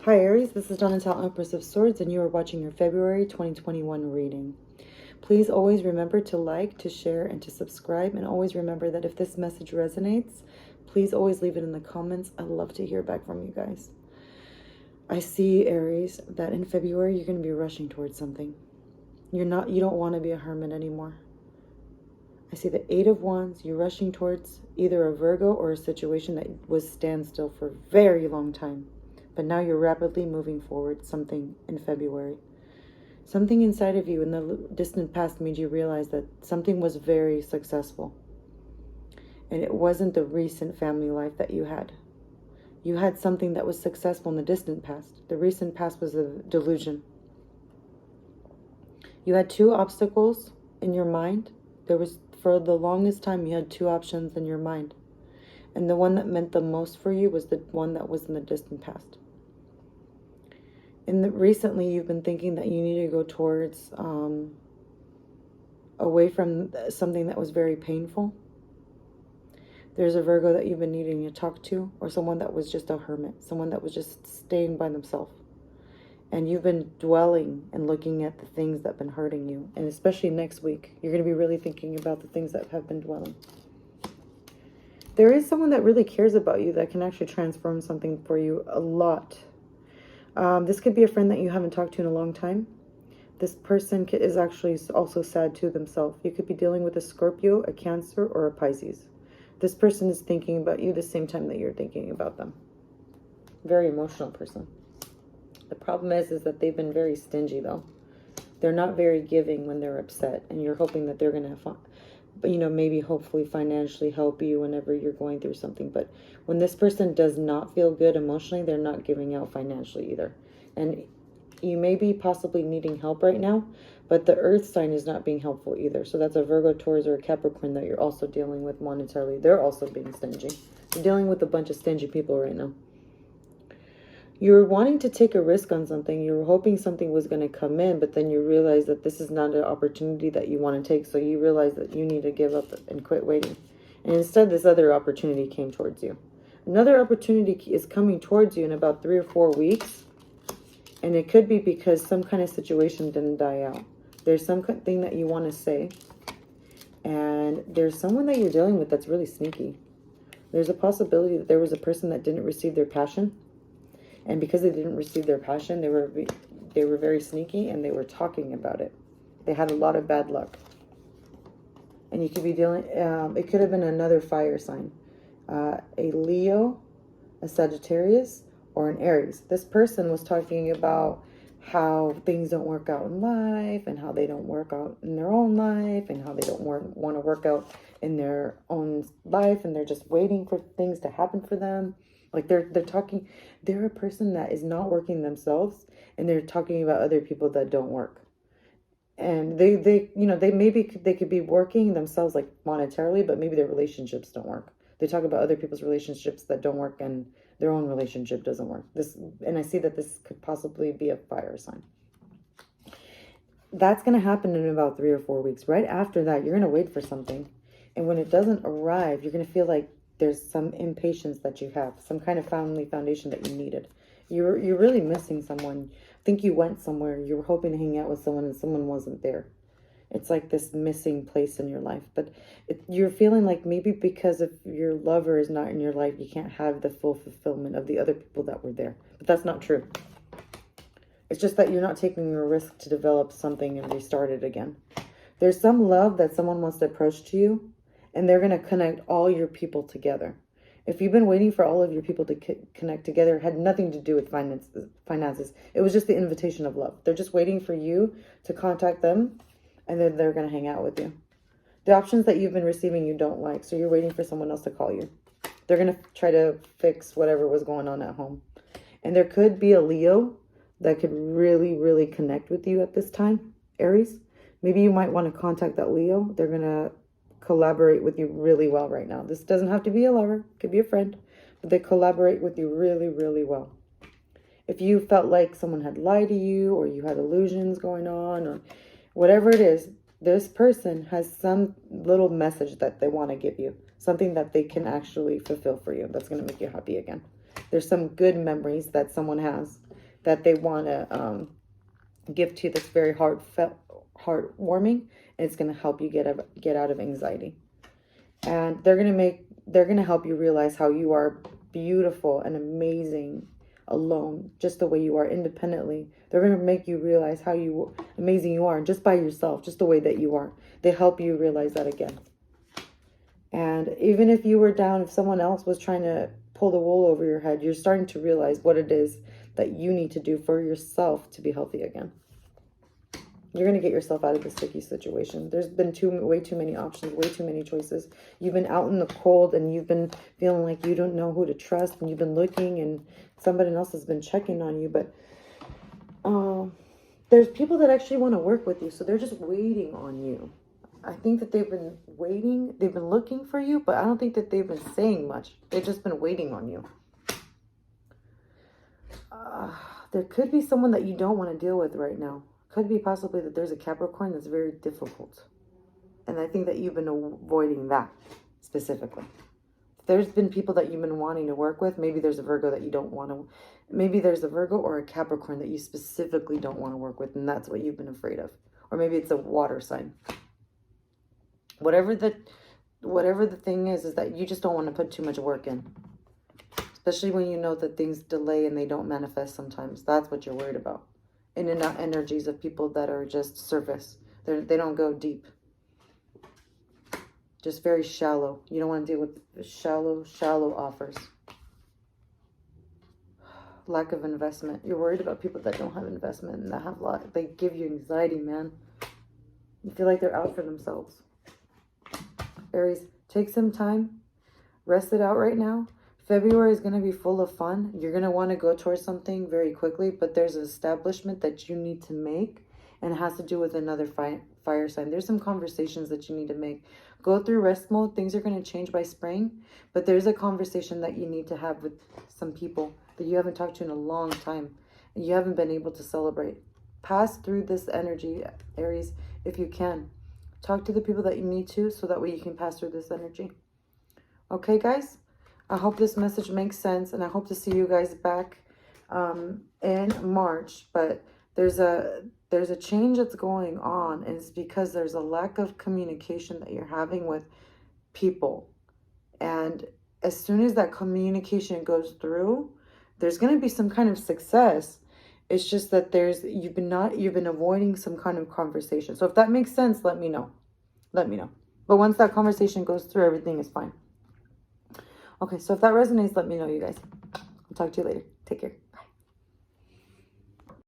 Hi Aries, this is Donatelle, Empress of Swords, and you are watching your February 2021 reading. Please always remember to like, to share, and to subscribe, and always remember that if this message resonates, please always leave it in the comments. I'd love to hear back from you guys. I see, Aries, that in February you're going to be rushing towards something. You don't want to be a hermit anymore. I see the 8 of Wands. You're rushing towards either a Virgo or a situation that was standstill for a very long time. But now you're rapidly moving forward something in February. Something inside of you in the distant past made you realize that something was very successful. And it wasn't the recent family life that you had. You had something that was successful in the distant past. The recent past was a delusion. You had 2 obstacles in your mind. For the longest time, you had 2 options in your mind. And the one that meant the most for you was the one that was in the distant past. Recently, you've been thinking that you need to go towards away from something that was very painful. There's a Virgo that you've been needing to talk to, or someone that was just a hermit, someone that was just staying by themselves. And you've been dwelling and looking at the things that have been hurting you. And especially next week, you're going to be really thinking about the things that have been dwelling. There is someone that really cares about you that can actually transform something for you a lot. This could be a friend that you haven't talked to in a long time. This person is actually also sad to themselves. You could be dealing with a Scorpio, a Cancer, or a Pisces. This person is thinking about you the same time that you're thinking about them. Very emotional person. The problem is that they've been very stingy, though. They're not very giving when they're upset, and you're hoping that they're going to, maybe hopefully financially help you whenever you're going through something. But when this person does not feel good emotionally, they're not giving out financially either. And you may be possibly needing help right now, but the earth sign is not being helpful either. So that's a Virgo, Taurus, or a Capricorn that you're also dealing with monetarily. They're also being stingy. You're dealing with a bunch of stingy people right now. You're wanting to take a risk on something. You were hoping something was going to come in, but then you realize that this is not an opportunity that you want to take. So you realize that you need to give up and quit waiting. And instead, this other opportunity came towards you. Another opportunity is coming towards you in about 3 or 4 weeks. And it could be because some kind of situation didn't die out. There's something that you want to say. And there's someone that you're dealing with that's really sneaky. There's a possibility that there was a person that didn't receive their passion. And because they didn't receive their passion, they were very sneaky, and they were talking about it. They had a lot of bad luck. And you could be dealing, it could have been another fire sign. A Leo, a Sagittarius, or an Aries. This person was talking about how things don't work out in life, and how they don't work out in their own life, and how they don't want to work out in their own life, and they're just waiting for things to happen for them. Like they're a person that is not working themselves, and they're talking about other people that don't work. And they could be working themselves like monetarily, but maybe their relationships don't work. They talk about other people's relationships that don't work, and their own relationship doesn't work. And I see that this could possibly be a fire sign. That's going to happen in about 3 or 4 weeks. Right after that, you're going to wait for something. And when it doesn't arrive, you're going to feel like there's some impatience that you have, some kind of family foundation that you needed. You're really missing someone. I think you went somewhere. You were hoping to hang out with someone, and someone wasn't there. It's like this missing place in your life. But you're feeling like maybe because if your lover is not in your life, you can't have the full fulfillment of the other people that were there. But that's not true. It's just that you're not taking a risk to develop something and restart it again. There's some love that someone wants to approach to you, and they're going to connect all your people together. If you've been waiting for all of your people to connect together, it had nothing to do with finances. It was just the invitation of love. They're just waiting for you to contact them, and then they're going to hang out with you. The options that you've been receiving you don't like, so you're waiting for someone else to call you. They're going to try to fix whatever was going on at home. And there could be a Leo that could really, really connect with you at this time, Aries. Maybe you might want to contact that Leo. They're going to collaborate with you really well right now. This doesn't have to be a lover. It could be a friend. But they collaborate with you really, really well. If you felt like someone had lied to you, or you had illusions going on, or whatever it is, this person has some little message that they want to give you. Something that they can actually fulfill for you. That's going to make you happy again. There's some good memories that someone has. that they want to give to you that's very heartwarming, and it's going to help you get out of anxiety. And they're going to help you realize how you are beautiful and amazing alone, just the way you are independently. They're going to make you realize how amazing you are just by yourself, just the way that you are. They help you realize that again. And even if you were down, if someone else was trying to pull the wool over your head, you're starting to realize what it is that you need to do for yourself to be healthy again. You're going to get yourself out of the sticky situation. There's been way too many options, way too many choices. You've been out in the cold and you've been feeling like you don't know who to trust, and you've been looking and somebody else has been checking on you. But there's people that actually want to work with you, so they're just waiting on you. I think that they've been waiting. They've been looking for you, but I don't think that they've been saying much. They've just been waiting on you. There could be someone that you don't want to deal with right now. Could be possibly that there's a Capricorn that's very difficult. And I think that you've been avoiding that specifically. There's been people that you've been wanting to work with. Maybe there's a Virgo that you don't want to. Maybe there's a Virgo or a Capricorn that you specifically don't want to work with, and that's what you've been afraid of. Or maybe it's a water sign. Whatever the thing is that you just don't want to put too much work in. Especially when you know that things delay and they don't manifest sometimes. That's what you're worried about. In and out energies of people that are just surface. They don't go deep. Just very shallow. You don't want to deal with shallow offers. Lack of investment. You're worried about people that don't have investment and that have they give you anxiety, man. You feel like they're out for themselves. Aries, take some time. Rest it out right now. February is going to be full of fun. You're going to want to go towards something very quickly, but there's an establishment that you need to make, and it has to do with another fire sign. There's some conversations that you need to make. Go through rest mode. Things are going to change by spring, but there's a conversation that you need to have with some people that you haven't talked to in a long time, and you haven't been able to celebrate. Pass through this energy, Aries, if you can. Talk to the people that you need to, so that way you can pass through this energy. Okay, guys? I hope this message makes sense, and I hope to see you guys back in March. But there's a change that's going on, and it's because there's a lack of communication that you're having with people. And as soon as that communication goes through, there's going to be some kind of success. It's just that you've been avoiding some kind of conversation. So if that makes sense, let me know. Let me know. But once that conversation goes through, everything is fine. Okay, so if that resonates, let me know, you guys. I'll talk to you later. Take care.